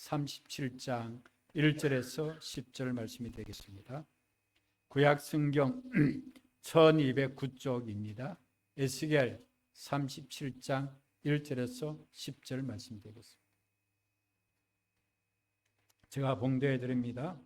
37장 1절에서 10절 말씀이 되겠습니다. 구약 성경 1209쪽입니다. 에스겔 37장 1절에서 10절 말씀이 되겠습니다. 제가 봉독해 드립니다.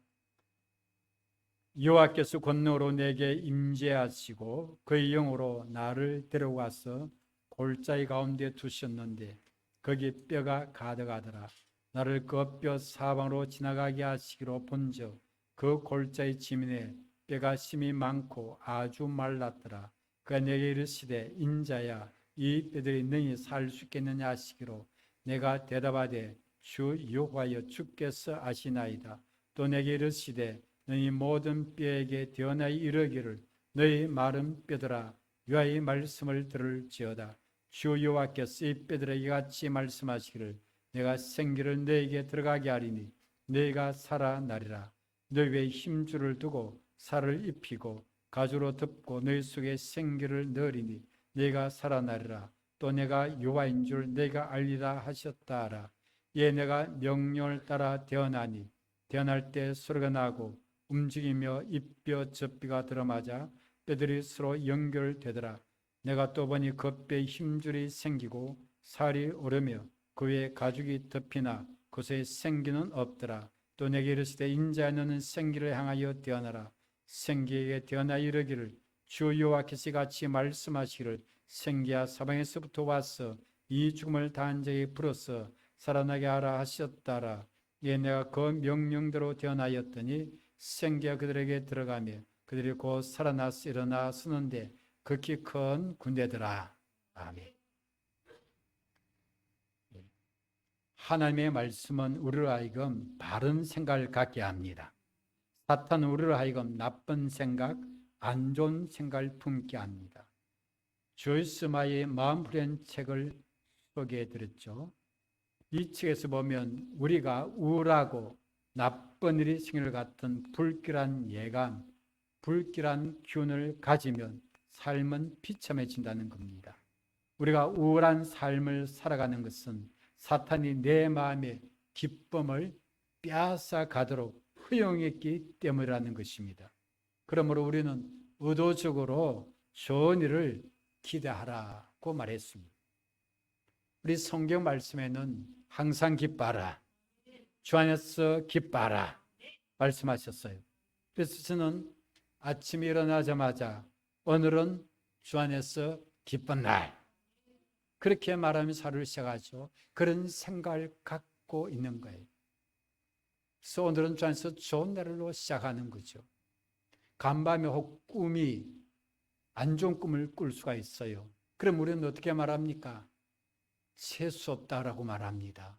여호와께서 권능으로 내게 임재하시고 그의 영으로 나를 데려와서 골짜기 가운데 두셨는데 거기 뼈가 가득하더라. 나를 그 뼈 사방으로 지나가게 하시기로 본즉 그 골짜기 지면에 뼈가 심이 많고 아주 말랐더라. 그가 내게 이르시되 인자야 이 뼈들이 능히 살 수 있겠느냐 하시기로 내가 대답하되 주 여호와여 주께서 아시나이다. 또 내게 이르시되 너희 모든 뼈에게 대언하여 이르기를 너희 마른 뼈들아 여호와의 말씀을 들을지어다. 주 여호와께서 이 뼈들에게 같이 말씀하시기를 내가 생기를 너에게 들어가게 하리니 너희가 살아나리라. 너희 위에 힘줄을 두고 살을 입히고 가죽으로 덮고 너희 속에 생기를 넣으리니 너희가 살아나리라. 또 내가 여호와인 줄 너희가 알리라 하셨다 하라. 예, 내가 명령을 따라 태어나니 태어날 때 소리가 나고 움직이며 이뼈 저뼈가 들어맞아 뼈들이 서로 연결되더라. 내가 또 보니 그 뼈에 힘줄이 생기고 살이 오르며 그 위에 가죽이 덮이나 그곳에 생기는 없더라. 또 내게 이르시되 인자야 너는 생기를 향하여 태어나라. 생기에게 태어나 이르기를 주 여호와께서 같이 말씀하시기를 생기야 사방에서부터 와서 이 죽음을 당한 자에게 불어서 살아나게 하라 하셨다라. 예, 내가 그 명령대로 태어나였더니 생기가 그들에게 들어가며 그들이 곧 살아나서 일어나 서는데 극히 큰 군대더라. 아멘. 하나님의 말씀은 우리로 하여금 바른 생각을 갖게 합니다. 사탄은 우리로 하여금 나쁜 생각, 안 좋은 생각을 품게 합니다. 조이스 마이의 마음 풀이한 책을 소개해 드렸죠. 이 책에서 보면 우리가 우울하고 나쁜 일이 생길 같은 불길한 예감, 불길한 기운을 가지면 삶은 비참해진다는 겁니다. 우리가 우울한 삶을 살아가는 것은 사탄이 내 마음의 기쁨을 빼앗아 가도록 허용했기 때문이라는 것입니다. 그러므로 우리는 의도적으로 좋은 일을 기대하라고 말했습니다. 우리 성경 말씀에는 항상 기뻐하라, 주 안에서 기뻐하라 말씀하셨어요. 그래서 저는 아침에 일어나자마자 오늘은 주 안에서 기쁜 날 그렇게 말하면서 하루를 시작하죠. 그런 생각을 갖고 있는 거예요. 그래서 오늘은 주 안에서 좋은 날로 시작하는 거죠. 간밤에 혹 꿈이 안 좋은 꿈을 꿀 수가 있어요. 그럼 우리는 어떻게 말합니까? 재수 없다라고 말합니다.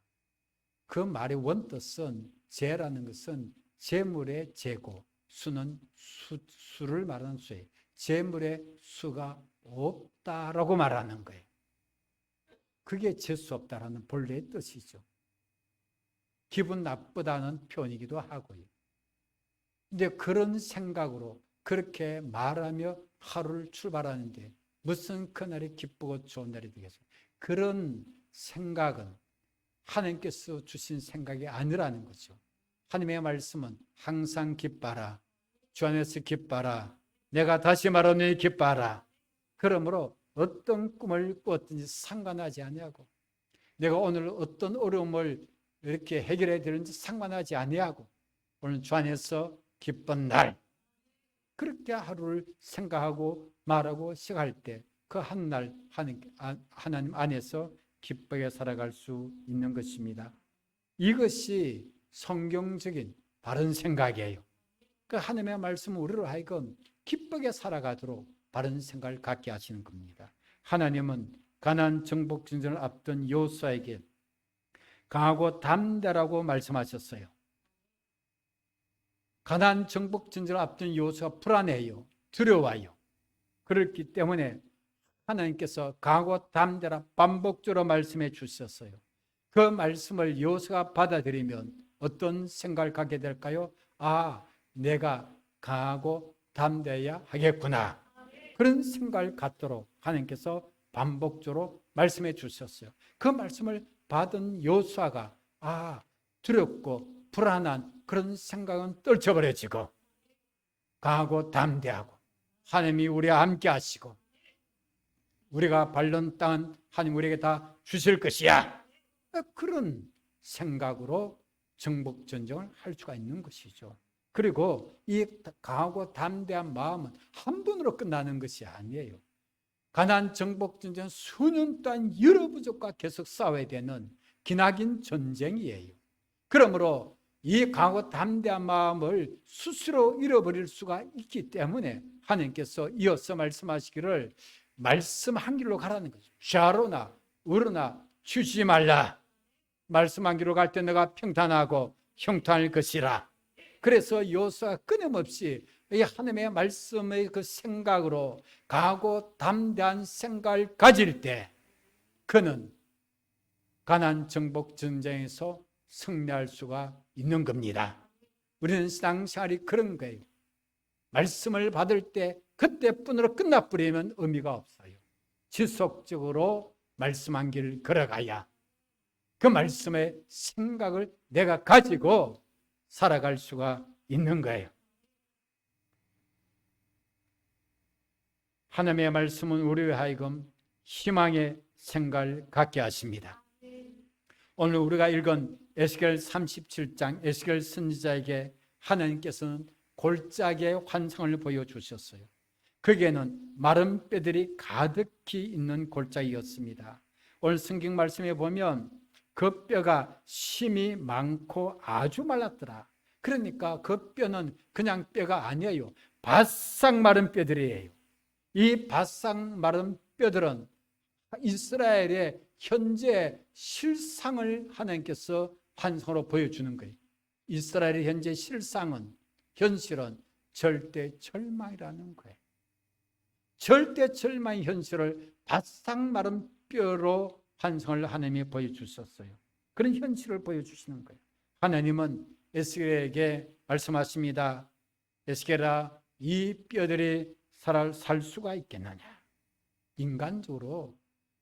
그 말의 원뜻은 재라는 것은 재물의 재고, 수는 수를 말하는 수예요. 재물의 수가 없다라고 말하는 거예요. 그게 재수 없다라는 본래의 뜻이죠. 기분 나쁘다는 표현이기도 하고요. 근데 그런 생각으로 그렇게 말하며 하루를 출발하는데 무슨 그날이 기쁘고 좋은 날이 되겠어요? 그런 생각은 하나님께서 주신 생각이 아니라는 거죠. 하나님의 말씀은 항상 기뻐하라, 주 안에서 기뻐하라, 내가 다시 말하노니 기뻐하라. 그러므로 어떤 꿈을 꾸었든지 상관하지 아니하고 내가 오늘 어떤 어려움을 이렇게 해결해야 되는지 상관하지 아니하고 오늘 주 안에서 기쁜 날 그렇게 하루를 생각하고 말하고 시작할 때 그 한 날 하나님 안에서 기쁘게 살아갈 수 있는 것입니다. 이것이 성경적인 바른 생각이에요. 그 하나님의 말씀은 우리로 하여금 기쁘게 살아가도록 바른 생각을 갖게 하시는 겁니다. 하나님은 가나안 정복 전쟁을 앞둔 여호수아에게 강하고 담대라고 말씀하셨어요. 가나안 정복 전쟁을 앞둔 여호수아가 불안해요. 두려워요. 그렇기 때문에 하나님께서 강하고 담대라 반복적으로 말씀해 주셨어요. 그 말씀을 여호수아가 받아들이면 어떤 생각을 갖게 될까요? 아, 내가 강하고 담대해야 하겠구나. 그런 생각을 갖도록 하나님께서 반복적으로 말씀해 주셨어요. 그 말씀을 받은 여호수아가 두렵고 불안한 그런 생각은 떨쳐버려지고 강하고 담대하고 하나님이 우리와 함께 하시고 우리가 밟는 땅은 하나님 우리에게 다 주실 것이야. 그런 생각으로 정복전쟁을 할 수가 있는 것이죠. 그리고 이 강하고 담대한 마음은 한 번으로 끝나는 것이 아니에요. 가나안 정복전쟁은 수년 동안 여러 부족과 계속 싸워야 되는 기나긴 전쟁이에요. 그러므로 이 강하고 담대한 마음을 스스로 잃어버릴 수가 있기 때문에 하나님께서 이어서 말씀하시기를 말씀 한 길로 가라는 거죠. 좌로나 우로나 치우치지 말라. 말씀 한 길로 갈 때 너가 평탄하고 형통할 것이라. 그래서 여호수아가 끊임없이 이 하나님의 말씀의 그 생각으로 강하고 담대한 생각을 가질 때 그는 가나안 정복 전쟁에서 승리할 수가 있는 겁니다. 우리는 신앙생활이 그런 거예요. 말씀을 받을 때 그때뿐으로 끝나버리면 의미가 없어요. 지속적으로 말씀 한 길을 걸어가야 그 말씀의 생각을 내가 가지고 살아갈 수가 있는 거예요. 하나님의 말씀은 우리에 하여금 희망의 생각을 갖게 하십니다. 오늘 우리가 읽은 에스겔 37장 에스겔 선지자에게 하나님께서는 골짜기의 환상을 보여주셨어요. 거기에는 마른 뼈들이 가득히 있는 골짜기였습니다. 오늘 성경 말씀에 보면 그 뼈가 심이 많고 아주 말랐더라. 그러니까 그 뼈는 그냥 뼈가 아니에요. 바싹 마른 뼈들이에요. 이 바싹 마른 뼈들은 이스라엘의 현재 실상을 하나님께서 환상으로 보여주는 거예요. 이스라엘의 현재 실상은, 현실은 절대 절망이라는 거예요. 절대 절망의 현실을 바싹 마른 뼈로 환상을 하나님이 보여주셨어요. 그런 현실을 보여주시는 거예요. 하나님은 에스겔에게 말씀하십니다. 에스겔아, 이 뼈들이 살 수가 있겠느냐? 인간적으로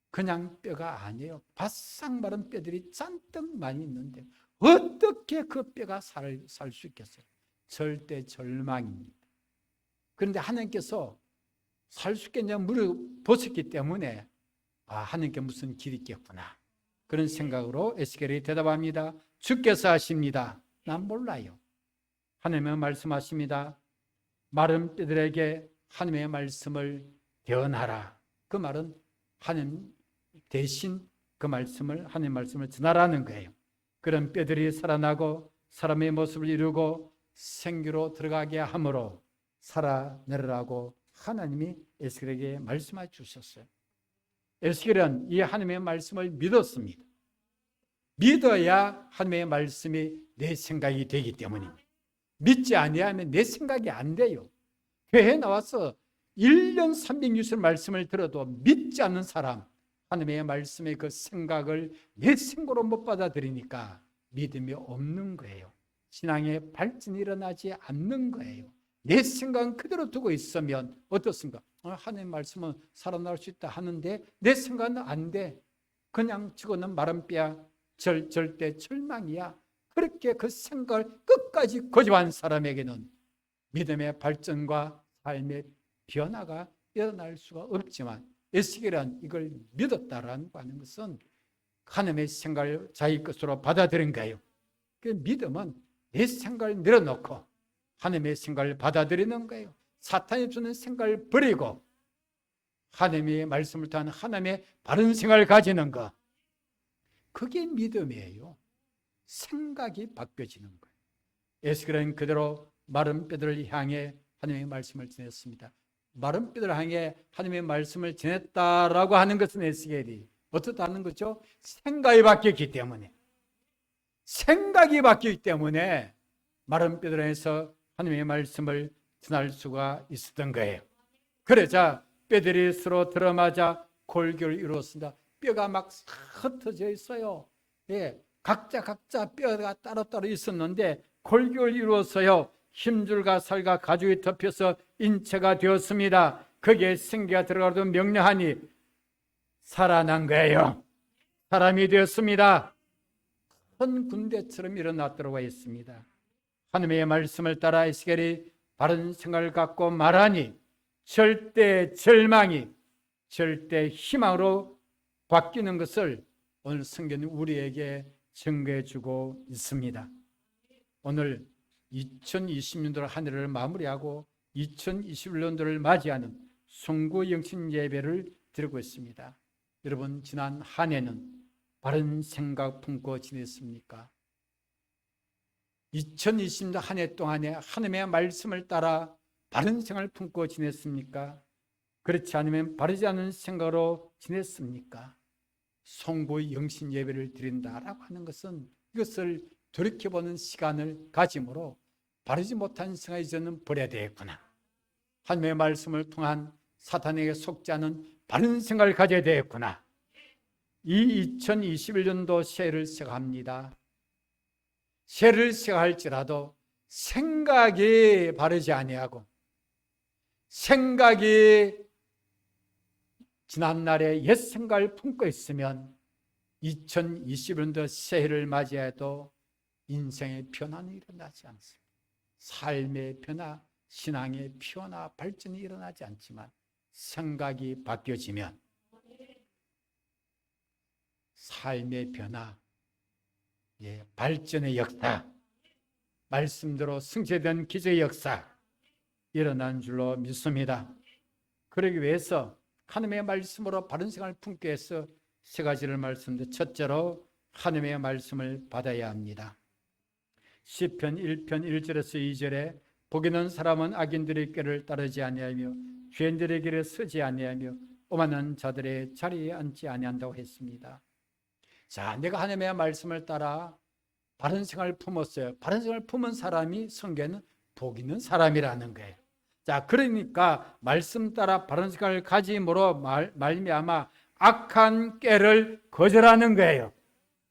그냥 뼈가 아니에요. 바싹 마른 뼈들이 잔뜩 많이 있는데 어떻게 그 뼈가 살 수 있겠어요? 절대 절망입니다. 그런데 하나님께서 살 수 있겠냐 물어보셨기 때문에 하나님께 무슨 길이 있겠구나, 그런 생각으로 에스겔이 대답합니다. 주께서 하십니다. 난 몰라요. 하나님은 말씀하십니다. 마른 뼈들에게 하나님의 말씀을 대언하라. 그 말은 하나님 대신 그 말씀을, 하나님의 말씀을 전하라는 거예요. 그런 뼈들이 살아나고 사람의 모습을 이루고 생기로 들어가게 함으로 살아내라고 하나님이 에스겔에게 말씀해 주셨어요. 에스겔은 이 하나님의 말씀을 믿었습니다. 믿어야 하나님의 말씀이 내 생각이 되기 때문입니다. 믿지 아니하면 내 생각이 안 돼요. 교회에 나와서 1년 360일 말씀을 들어도 믿지 않는 사람, 하나님의 말씀의 그 생각을 내 생각으로 못 받아들이니까 믿음이 없는 거예요. 신앙의 발전이 일어나지 않는 거예요. 내 생각은 그대로 두고 있으면 어떻습니까? 하나님의 말씀은 살아날 수 있다 하는데 내 생각은 안 돼. 그냥 저거는 마른 뼈야. 절대 절망이야. 그렇게 그 생각을 끝까지 고집한 사람에게는 믿음의 발전과 삶의 변화가 일어날 수가 없지만 에스겔은 이걸 믿었다라는 것은 하나님의 생각을 자기 것으로 받아들인 거예요. 그 믿음은 내 생각을 내려놓고 하나님의 생각을 받아들이는 거예요. 사탄이 주는 생각을 버리고 하나님의 말씀을 통한 하나님의 바른 생각을 가지는 것, 그게 믿음이에요. 생각이 바뀌어지는 거예요. 에스겔은 그대로 마른 뼈들을 향해 하나님의 말씀을 전했습니다. 마른 뼈들을 향해 하나님의 말씀을 전했다라고 하는 것은 에스겔이 어떻다는 거죠? 생각이 바뀌었기 때문에, 생각이 바뀌기 때문에 마른 뼈들 안에서 하나님의 말씀을 전할 수가 있었던 거예요. 그러자 뼈들이 서로 들어맞아 골교를 이루었습니다. 뼈가 막 흩어져 있어요. 예, 각자 뼈가 따로따로 있었는데 골교를 이루어서요, 힘줄과 살과 가죽이 덮여서 인체가 되었습니다. 거기에 생기가 들어가도 명령하니 살아난 거예요. 사람이 되었습니다. 큰 군대처럼 일어났더라고 했습니다. 하나님의 말씀을 따라 에스겔이 바른 생각을 갖고 말하니 절대 절망이 절대 희망으로 바뀌는 것을 오늘 성경이 우리에게 증거해 주고 있습니다. 오늘 2020년도 한 해를 마무리하고 2021년도를 맞이하는 송구 영신 예배를 드리고 있습니다. 여러분, 지난 한 해는 바른 생각 품고 지냈습니까? 2020년 한 해 동안에 하나님의 말씀을 따라 바른 생각을 품고 지냈습니까? 그렇지 않으면 바르지 않은 생각으로 지냈습니까? 송구 영신 예배를 드린다라고 하는 것은 이것을 돌이켜보는 시간을 가짐으로 바르지 못한 생각이 저는 버려야 되겠구나. 하나님의 말씀을 통한 사탄에게 속지 않은 바른 생각을 가져야 되겠구나. 이 2021년도 새해를 시작합니다. 새해를 시작할지라도 생각이 바르지 아니하고 생각이 지난날의 옛 생각을 품고 있으면 2021년도 새해를 맞이해도 인생의 변화는 일어나지 않습니다. 삶의 변화, 신앙의 변화, 발전이 일어나지 않지만 생각이 바뀌어지면 삶의 변화, 발전의 역사, 말씀대로 승체된 기적의 역사 일어난 줄로 믿습니다. 그러기 위해서 하나님의 말씀으로 바른 생각을 품기 위해서 세 가지를 말씀드립니다. 첫째로 하나님의 말씀을 받아야 합니다. 시편 1편 1절에서 2절에 복 있는 사람은 악인들의 꾀를 따르지 아니하며 죄인들의 길에 서지 아니하며 오만한 자들의 자리에 앉지 아니한다고 했습니다. 자, 내가 하나님의 말씀을 따라 바른 생각을 품었어요. 바른 생각을 품은 사람이 성경에는 복 있는 사람이라는 거예요. 자, 그러니까 말씀 따라 바른 생각을 가짐으로 말미암아 악한 꾀를 거절하는 거예요.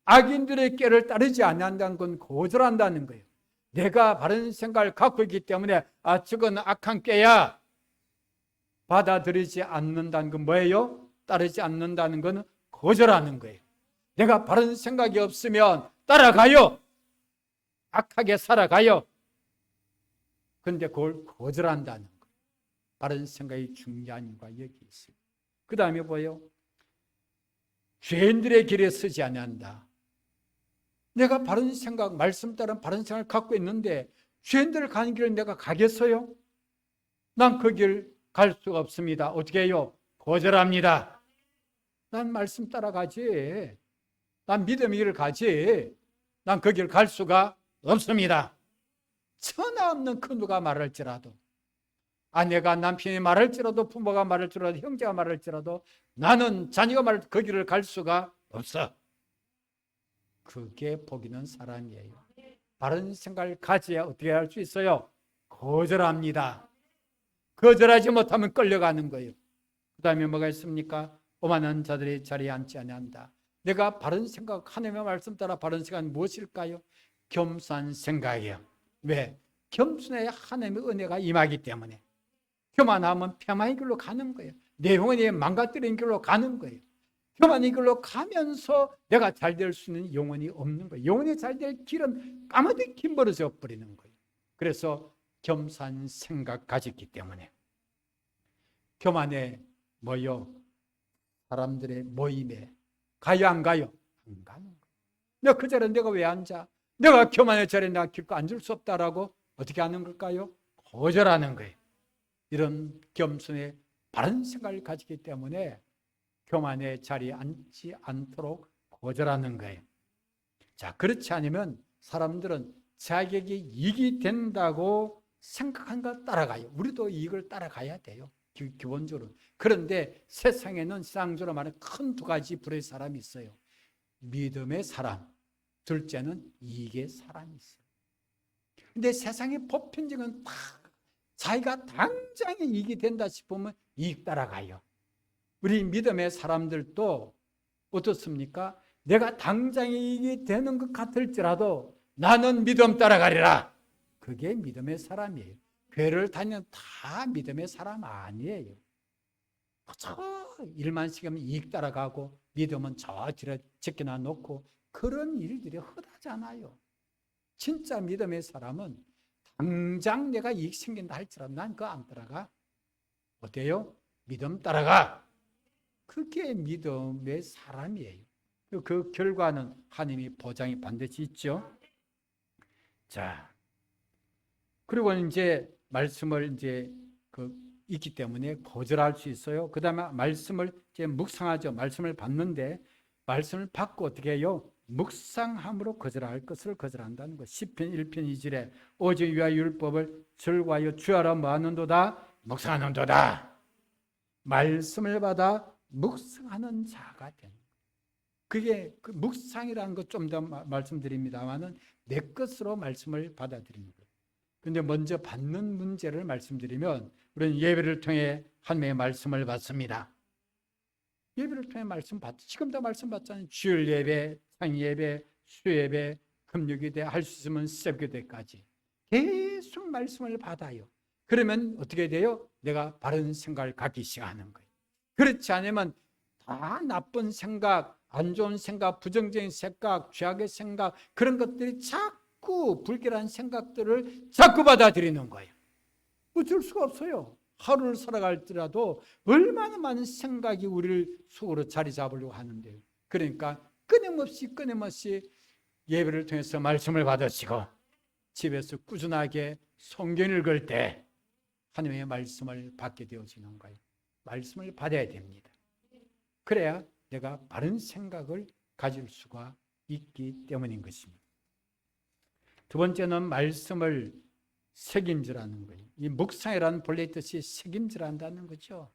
악인들의 꾀를 따르지 않는다는 건 거절한다는 거예요. 내가 바른 생각을 갖고 있기 때문에 저건 악한 꾀야 받아들이지 않는다는 건 뭐예요? 따르지 않는다는 건 거절하는 거예요. 내가 바른 생각이 없으면 따라가요. 악하게 살아가요. 그런데 그걸 거절한다는 거예요. 바른 생각이 중요한 거 여기 있어요. 그 다음에 뭐예요? 죄인들의 길에 서지 아니한다. 내가 바른 생각, 말씀 따른 바른 생각을 갖고 있는데 죄인들 가는 길을 내가 가겠어요? 난 그 길 갈 수가 없습니다. 어떻게 해요? 거절합니다. 난 말씀 따라가지. 난 믿음의 길을 가지. 난 그 길 갈 수가 없습니다. 천하 없는 그 누가 말할지라도, 아내가 남편이 말할지라도, 부모가 말할지라도, 형제가 말할지라도 나는 자녀가 말할 그 길을 갈 수가 없어. 그게 복 있는 사람이에요. 바른 생각을 가져야 어떻게 할 수 있어요? 거절합니다. 거절하지 못하면 끌려가는 거예요. 그 다음에 뭐가 있습니까? 오만한 자들의 자리에 앉지 아니한다. 내가 바른 생각, 하나님의 말씀 따라 바른 생각은 무엇일까요? 겸손한 생각이에요. 왜? 겸손해야 하나님의 은혜가 임하기 때문에. 교만하면 폐만의 길로 가는 거예요. 내 영혼이 망가뜨리는 길로 가는 거예요. 교만의 길로 가면서 내가 잘 될 수 있는 영혼이 없는 거예요. 영혼이 잘 될 길은 까마득히 멀어져 버리는 거예요. 그래서 겸손한 생각 가졌기 때문에 교만에 모여 사람들의 모임에 가요 안 가요? 안 가는 거예요. 내가 그 자리에 내가 왜 앉아? 내가 교만의 자리에 내가 기껏 앉을 수 없다라고 어떻게 하는 걸까요? 거절하는 거예요. 이런 겸손의 바른 생각을 가지기 때문에 교만의 자리에 앉지 않도록 거절하는 거예요. 자, 그렇지 않으면 사람들은 자격이 이익이 된다고 생각한 거 따라가요. 우리도 이익을 따라가야 돼요. 기본적으로. 그런데 세상에는 신앙적으로 말하는 큰 두 가지 부류의 사람이 있어요. 믿음의 사람, 둘째는 이익의 사람이 있어요. 근데 세상의 보편적인 다 자기가 당장에 이익이 된다 싶으면 이익 따라가요. 우리 믿음의 사람들도 어떻습니까? 내가 당장에 이익이 되는 것 같을지라도 나는 믿음 따라가리라. 그게 믿음의 사람이에요. 교회를 다니는 다 믿음의 사람 아니에요. 저 일만 시키면 이익 따라가고 믿음은 저 뒤로 제껴놔 놓고 그런 일들이 흔하잖아요. 진짜 믿음의 사람은 당장 내가 이익 생긴다 할지라도 난 그거 안 따라가. 어때요? 믿음 따라가. 그게 믿음의 사람이에요. 그 결과는 하나님이 보장이 반드시 있죠. 자, 그리고 이제 말씀을 이제 있기 때문에 거절할 수 있어요. 그 다음에 말씀을 이제 묵상하죠. 말씀을 받는데 말씀을 받고 어떻게 해요? 묵상함으로 거절할 것을 거절한다는 것. 시편 1편 2절에 오직 위하여 율법을 즐거워하여 주하라 모았는도다 묵상하는도다. 말씀을 받아 묵상하는 자가 되는 거예요. 그게 그 묵상이라는 것 좀 더 말씀드립니다만은 내 것으로 말씀을 받아들이는 거예요. 그런데 먼저 받는 문제를 말씀드리면 우리는 예배를 통해 하나님의 말씀을 받습니다. 예배를 통해 말씀 받죠. 지금도 말씀 받잖아요. 주일 예배, 상 예배, 수예배, 금요기대 할 수 있으면 새벽기대까지 계속 말씀을 받아요. 그러면 어떻게 돼요? 내가 바른 생각을 갖기 시작하는 거예요. 그렇지 않으면 다 나쁜 생각, 안 좋은 생각, 부정적인 생각, 죄악의 생각 그런 것들이 자꾸 불길한 생각들을 자꾸 받아들이는 거예요. 어쩔 수가 없어요. 하루를 살아갈지라도 얼마나 많은 생각이 우리를 속으로 자리 잡으려고 하는데요. 그러니까 끊임없이 예배를 통해서 말씀을 받으시고 집에서 꾸준하게 성경 읽을 때 하나님의 말씀을 받게 되어지는 거예요. 말씀을 받아야 됩니다. 그래야 내가 바른 생각을 가질 수가 있기 때문인 것입니다. 두 번째는 말씀을 책임지라는 거예요. 이 묵상이라는 본래 뜻이 책임지란다는 거죠.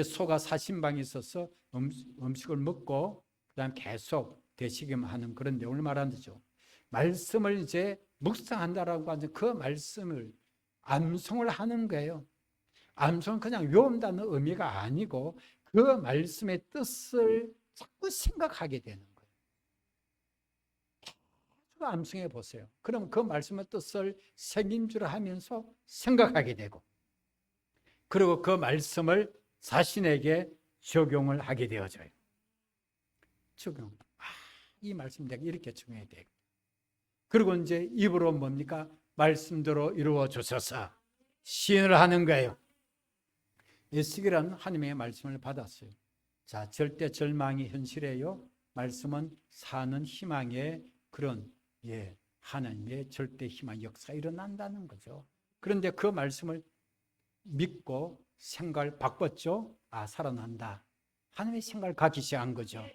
소가 사신방에 있어서 음식을 먹고 그다음 계속 되새김하는 그런 내용을 말하는 거죠. 말씀을 이제 묵상한다라고 하는 그 말씀을 암송을 하는 거예요. 암송은 그냥 외운다는 의미가 아니고 그 말씀의 뜻을 자꾸 생각하게 되는 거예요. 암송해 보세요. 그럼 그 말씀의 뜻을 책임지려 하면서 생각하게 되고 그리고 그 말씀을 자신에게 적용을 하게 되어져요. 적용. 이 말씀 내가 이렇게 적용해야 돼. 그리고 이제 입으로 뭡니까? 말씀대로 이루어 주셔서 시인을 하는 거예요. 에스겔은 하나님의 말씀을 받았어요. 자, 절대 절망이 현실이에요. 말씀은 사는 희망의 그런 하나님의 절대 희망 역사가 일어난다는 거죠. 그런데 그 말씀을 믿고 생각을 바꿨죠. 살아난다. 하나님의 생각을 갖기 시작한 거죠.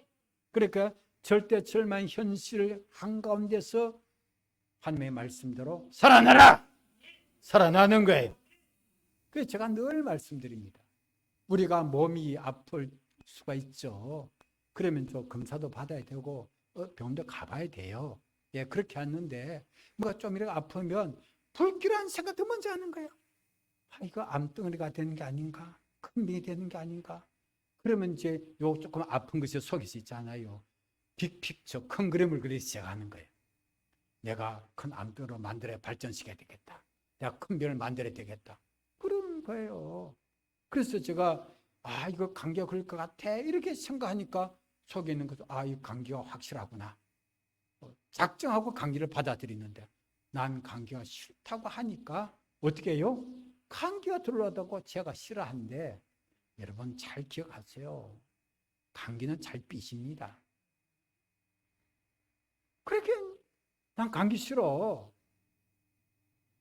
그러니까 절대 절망 현실 한가운데서 하나님의 말씀대로 살아나라! 살아나는 거예요. 그래서 제가 늘 말씀드립니다. 우리가 몸이 아플 수가 있죠. 그러면 좀 검사도 받아야 되고 병원도 가봐야 돼요. 그렇게 하는데 뭐가 좀 이렇게 아프면 불길한 생각도 먼저 하는 거예요. 이거 암덩어리가 되는 게 아닌가? 큰 병이 되는 게 아닌가? 그러면 이제 요 조금 아픈 것이 속에서 있잖아요. 빅픽처, 큰 그림을 그리기 시작하는 거예요. 내가 큰 암병으로 만들어야 발전시켜야 되겠다. 내가 큰 병을 만들어야 되겠다. 그런 거예요. 그래서 제가 이거 감기가 걸릴 것 같아 이렇게 생각하니까 속에 있는 것도 이 감기가 확실하구나. 작정하고 감기를 받아들이는데 난 감기가 싫다고 하니까 어떻게 해요? 감기가 들어오다고 제가 싫어하는데 여러분 잘 기억하세요. 감기는 잘 삐집니다. 그렇게 난 감기 싫어.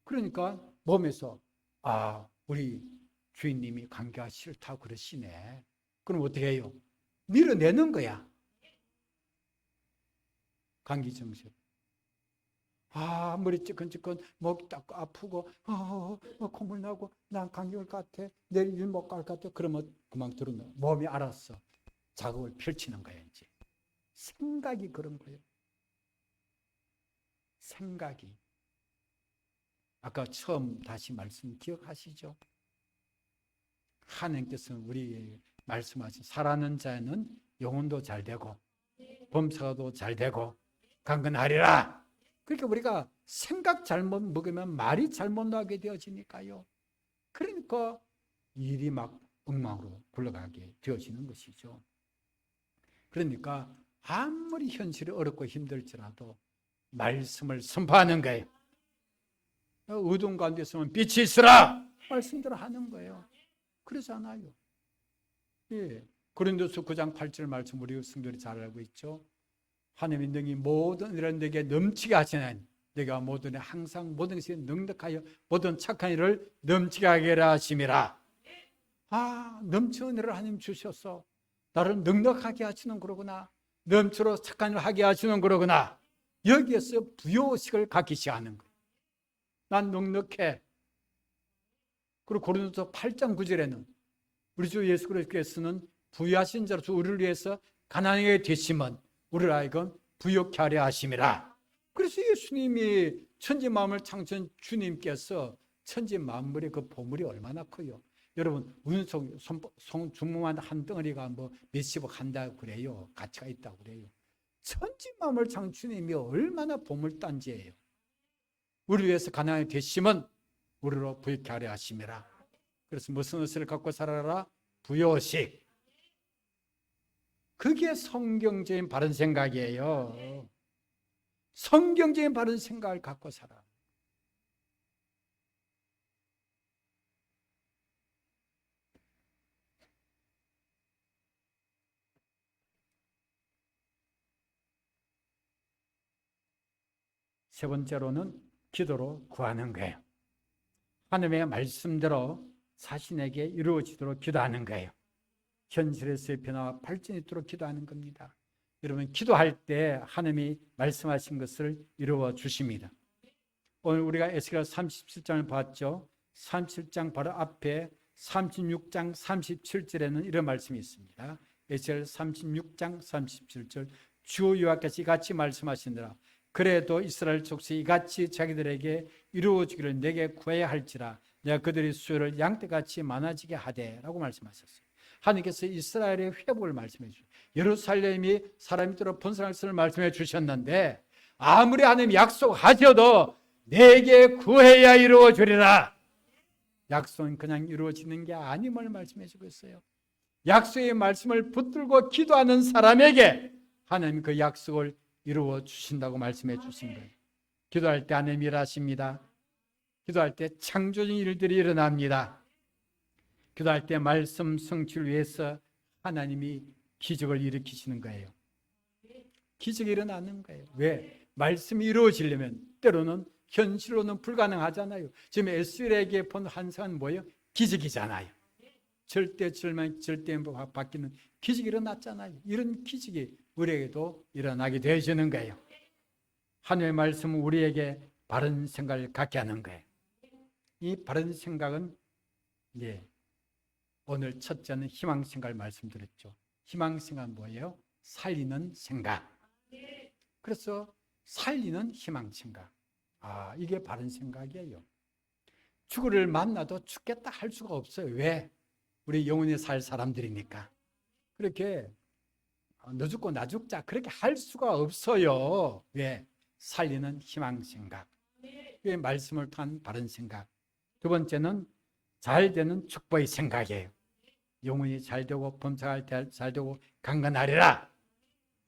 그러니까 몸에서 우리 주인님이 감기가 싫다고 그러시네. 그럼 어떻게 해요? 밀어내는 거야. 감기 정신. 머리 찌끈찌끈, 목 딱 아프고, 콧물 나고, 난 감기 올 것 같아. 내일 일 못 갈 것 같아. 그러면 그만 들으면 몸이 알았어. 작업을 펼치는 거야, 이제. 생각이 그런 거예요. 생각이. 아까 처음 다시 말씀 기억하시죠? 하나님께서는 우리 말씀하신 살아는 자는 영혼도 잘 되고, 범사도 잘 되고, 강건하리라. 그러니까 우리가 생각 잘못 먹으면 말이 잘못 나게 되어지니까요. 그러니까 일이 막 엉망으로 굴러가게 되어지는 것이죠. 그러니까 아무리 현실이 어렵고 힘들지라도 말씀을 선포하는 거예요. 어두운 가운데 있으면 빛이 있으라 말씀대로 하는 거예요. 그러잖아요. 예. 고린도서 9장 8절 말씀 우리 성도들이 잘 알고 있죠. 하나님이 능히 모든 일을 내게 넘치게 하시는, 내가 모든 일 항상 모든 것에 능력하여 모든 착한 일을 넘치게 하리라 하심이라. 넘치는 은혜를 하나님 주셔서 나를 능력하게 하시는 거로구나, 넘치로 착한 일을 하게 하시는 거로구나. 여기에서 부요의식을 갖기 시작하는 거예요. 난 넉넉해. 그리고 고린도서 8장 9절에는 우리 주 예수 그리스도께서는 부유하신 자로서 우리를 위해서 가난하게 되심은 우리를 하여금 부욕케 하려 하심이라. 그래서 예수님이 천지 만물 창조한 주님께서 천지 만물의 그 보물이 얼마나 커요. 여러분, 운송 중무만 한 덩어리가 뭐 몇십억 한다고 그래요. 가치가 있다고 그래요. 천지 만물 창조한 주님이 얼마나 보물단지예요. 우리 위해서 가난하게 되심은 우리로 부욕케 하려 하심이라. 그래서 무슨 의식을 갖고 살아라? 부요식. 그게 성경적인 바른 생각이에요. 성경적인 바른 생각을 갖고 살아. 세 번째로는 기도로 구하는 거예요. 하나님의 말씀대로 자신에게 이루어지도록 기도하는 거예요. 현실에서의 변화와 발전이 있도록 기도하는 겁니다. 여러분, 기도할 때 하나님이 말씀하신 것을 이루어 주십니다. 오늘 우리가 에스겔 37장을 봤죠. 37장 바로 앞에 36장 37절에는 이런 말씀이 있습니다. 에스겔 36장 37절, 주 여호와께서 이같이 말씀하시느라 그래도 이스라엘 족속이 이같이 자기들에게 이루어지기를 내게 구해야 할지라 내가 그들의 수요를 양떼같이 많아지게 하되 라고 말씀하셨어요. 하나님께서 이스라엘의 회복을 말씀해 주셨어요. 예루살렘이 사람이 들어 번성할 것을 말씀해 주셨는데 아무리 하나님 약속하셔도 내게 구해야 이루어지리라. 약속은 그냥 이루어지는 게 아님을 말씀해 주고 있어요. 약속의 말씀을 붙들고 기도하는 사람에게 하나님 그 약속을 이루어 주신다고 말씀해 주신 거예요. 기도할 때 하나님 일하십니다. 기도할 때 창조적인 일들이 일어납니다. 기도할 때 말씀 성취를 위해서 하나님이 기적을 일으키시는 거예요. 기적이 일어나는 거예요. 왜? 말씀이 이루어지려면 때로는 현실로는 불가능하잖아요. 지금 에스겔에게 본 환상은 뭐예요? 기적이잖아요. 절대 절망, 절대 바뀌는 기적이 일어났잖아요. 이런 기적이 우리에게도 일어나게 되어지는 거예요. 하나님의 말씀은 우리에게 바른 생각을 갖게 하는 거예요. 이 바른 생각은 오늘 첫째는 희망생각을 말씀드렸죠. 희망생각은 뭐예요? 살리는 생각. 그래서 살리는 희망생각. 이게 바른 생각이에요. 죽으를 만나도 죽겠다 할 수가 없어요. 왜? 우리 영원히 살 사람들이니까. 그렇게 너 죽고 나 죽자 그렇게 할 수가 없어요. 왜? 살리는 희망생각. 그게 말씀을 통한 바른 생각. 두 번째는 잘 되는 축복의 생각이에요. 영혼이 잘 되고 범사할 때 잘 되고 강건하리라.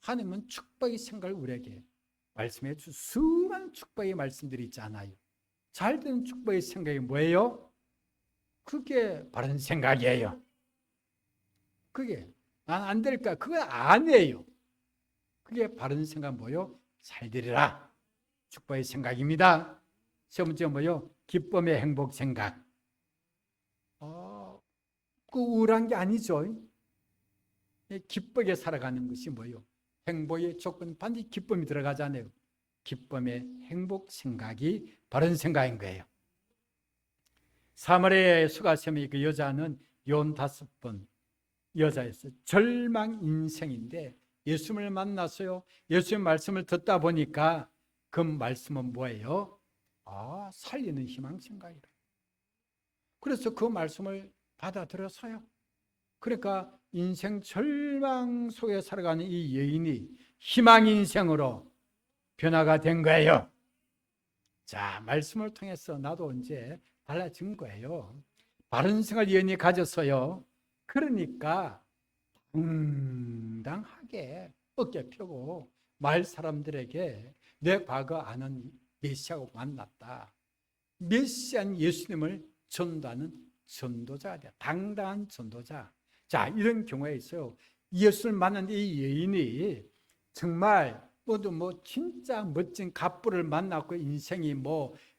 하나님은 축복의 생각을 우리에게 말씀해 주 수많은 축복의 말씀들이 있잖아요. 잘 되는 축복의 생각이 뭐예요? 그게 바른 생각이에요. 그게 난 안 될까? 그거 아니에요. 그게 바른 생각 뭐요? 잘 되리라. 축복의 생각입니다. 세 번째 뭐요? 기쁨의 행복 생각. 그 우울한 게 아니죠. 기쁘게 살아가는 것이 뭐요? 행복의 조건 반드시 기쁨이 들어가잖아요. 기쁨의 행복 생각이 바른 생각인 거예요. 사마리아의 수가sem의 그 여자는 15번 여자였어요. 절망 인생인데 예수님을 만났어요. 예수님 말씀을 듣다 보니까 그 말씀은 뭐예요? 살리는 희망 생각이라. 그래서 그 말씀을 받아들였어요. 그러니까 인생 절망 속에 살아가는 이 여인이 희망 인생으로 변화가 된 거예요. 자, 말씀을 통해서 나도 이제 달라진 거예요. 바른 생각을 여인이 가졌어요. 그러니까 당당하게 어깨 펴고 마을 사람들에게 내 과거 아는 메시아하고 만났다. 메시아인 예수님을 전도하는 전도자가 돼. 당당한 전도자. 자, 이런 경우에 있어요. 예수를 만난 이 여인이 정말 모두 진짜 멋진 갑부를 만났고 인생이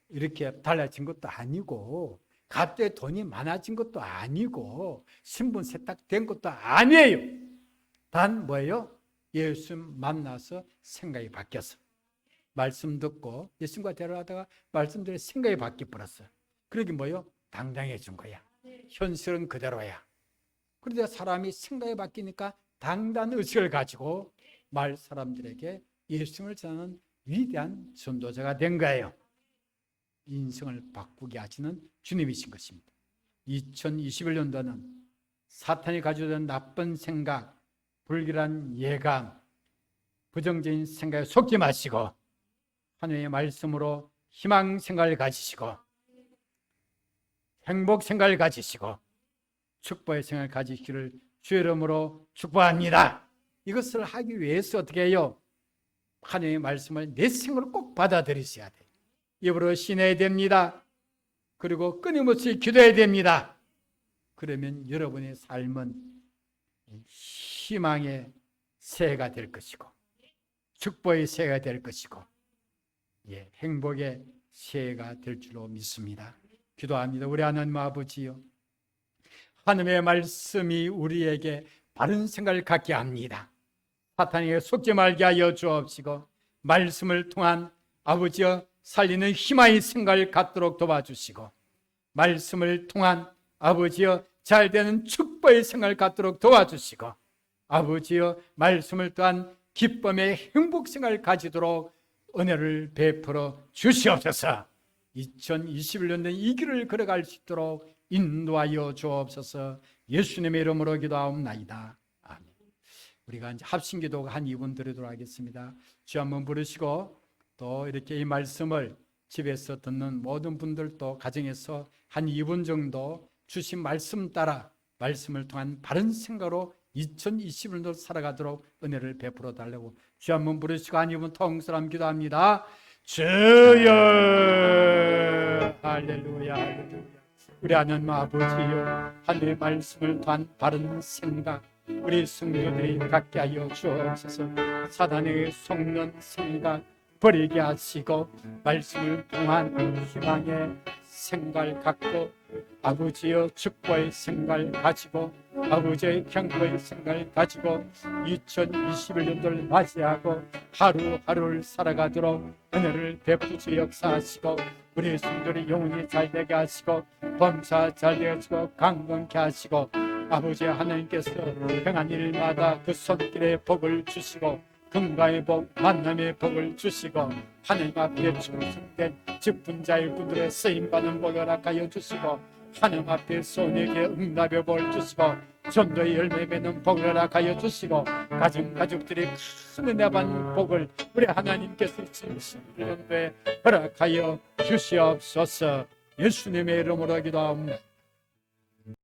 이렇게 달라진 것도 아니고 갑자기 돈이 많아진 것도 아니고 신분 세탁된 것도 아니에요. 단 뭐예요? 예수 만나서 생각이 바뀌었어. 말씀 듣고 예수님과 대화하다가 말씀 들으니 생각이 바뀌어버렸어요. 그러기 뭐예요? 당당해진 거야. 현실은 그대로야. 그런데 사람이 생각이 바뀌니까 당당한 의식을 가지고 마을 사람들에게 예수님을 전하는 위대한 전도자가 된 거예요. 인생을 바꾸게 하시는 주님이신 것입니다. 2021년도는 사탄이 가져온 나쁜 생각, 불길한 예감, 부정적인 생각에 속지 마시고 하나님의 말씀으로 희망 생각을 가지시고 행복 생각을 가지시고 축복의 생각을 가지시기를 주의 이름으로 축복합니다. 이것을 하기 위해서 어떻게 해요? 하나님의 말씀을 내 생각으로 꼭 받아들이셔야 돼요. 입으로 신해야 됩니다. 그리고 끊임없이 기도해야 됩니다. 그러면 여러분의 삶은 희망의 새해가 될 것이고 축복의 새해가 될 것이고 행복의 새해가 될 줄로 믿습니다. 기도합니다. 우리 하나님 아버지요, 하나님의 말씀이 우리에게 바른 생각을 갖게 합니다. 사탄에게 속지 말게 하여 주옵시고 말씀을 통한 아버지여 살리는 희망의 생각을 갖도록 도와주시고 말씀을 통한 아버지여 잘되는 축복의 생각을 갖도록 도와주시고 아버지여 말씀을 통한 기쁨의 행복 생각을 가지도록 은혜를 베풀어 주시옵소서. 2021년도 이 길을 걸어갈 수 있도록 인도하여 주옵소서. 예수님의 이름으로 기도하옵나이다. 아멘. 우리가 이제 합심기도가 한 2분 드리도록 하겠습니다. 주 한번 부르시고 또 이렇게 이 말씀을 집에서 듣는 모든 분들도 가정에서 한 2분 정도 주신 말씀 따라 말씀을 통한 바른 생각으로 2021년도 살아가도록 은혜를 베풀어 달라고 주 한번 부르시고 한 2분 통성함 기도합니다. 주여 할렐루야 할렐루야. 우리 하나님 아버지여, 하나님의 말씀을 통한 바른 생각 우리 성도들이 갖게 하여 주옵소서. 사단에게 속는 생각 버리게 하시고 말씀을 통한 희망의 생각을 갖고 아버지여 축복의 생각을 가지고 아버지의 경고의 생각을 가지고 2021년도를 맞이하고 하루하루를 살아가도록 은혜를 베푸시 역사하시고 우리 성도들이 영혼이 잘되게 하시고 범사 잘되게 하시고 강건케 하시고 아버지 하나님께서 행한 일마다 그 손길에 복을 주시고 건강의 복, 만남의 복을 주시고 하나님 앞에 충성된 직분자의 분들의 쓰임받는 복을 허락하여 주시고 하나님 앞에 손에게 응답의 복을 주시고 전도의 열매 맺는 복을 허락하여 주시고 가족들이 큰 은혜 받는 복을 우리 하나님께서 2021년도에 허락하여 주시옵소서. 예수님의 이름으로 기도합니다.